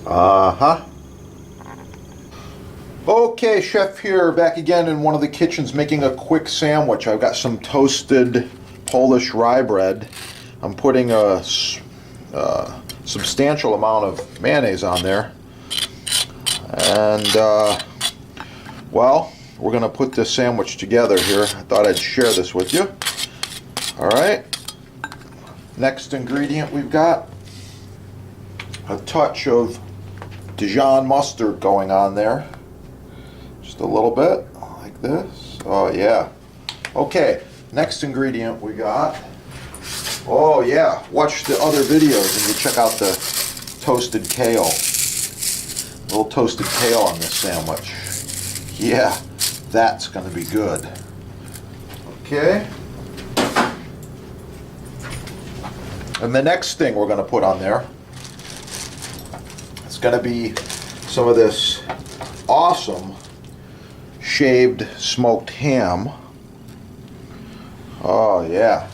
Uh-huh. Okay, Chef here, back again in one of the kitchens making a quick sandwich. I've got some toasted Polish rye bread. I'm putting a substantial amount of mayonnaise on there. And, well, we're going to put this sandwich together here. I thought I'd share this with you. Alright. Next ingredient we've got a touch of Dijon mustard going on there. Just a little bit, like this. Oh yeah. Okay, next ingredient we got. Oh yeah, watch the other videos and you check out the toasted kale. A little toasted kale on this sandwich. Yeah, that's gonna be good. Okay. And the next thing we're gonna put on there, it's gonna be some of this awesome shaved smoked ham. Oh yeah.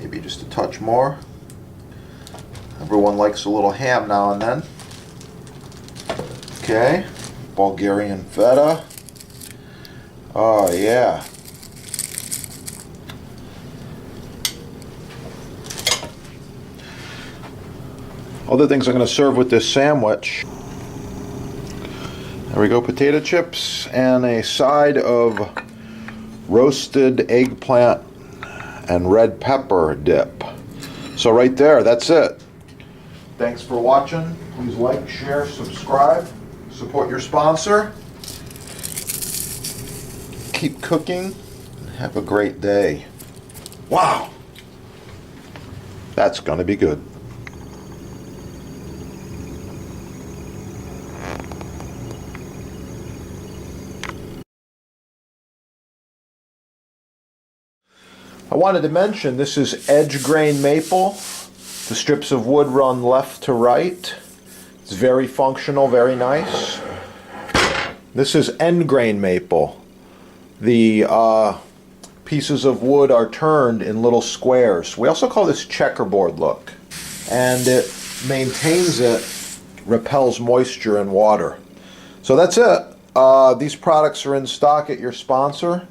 Maybe just a touch more. Everyone likes a little ham now and then. Okay. Bulgarian feta. Oh yeah. Other things I'm going to serve with this sandwich. There we go, potato chips and a side of roasted eggplant and red pepper dip. So right there, that's it. Thanks for watching. Please like, share, subscribe, support your sponsor. Keep cooking and have a great day. Wow, that's going to be good. I wanted to mention this is edge grain maple. The strips of wood run left to right. It's very functional, very nice. This is end grain maple. The pieces of wood are turned in little squares. We also call this checkerboard look. And it maintains it, repels moisture and water. So that's it. These products are in stock at your sponsor,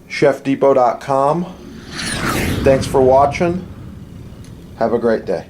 chefdepot.com. Thanks for watching. Have a great day.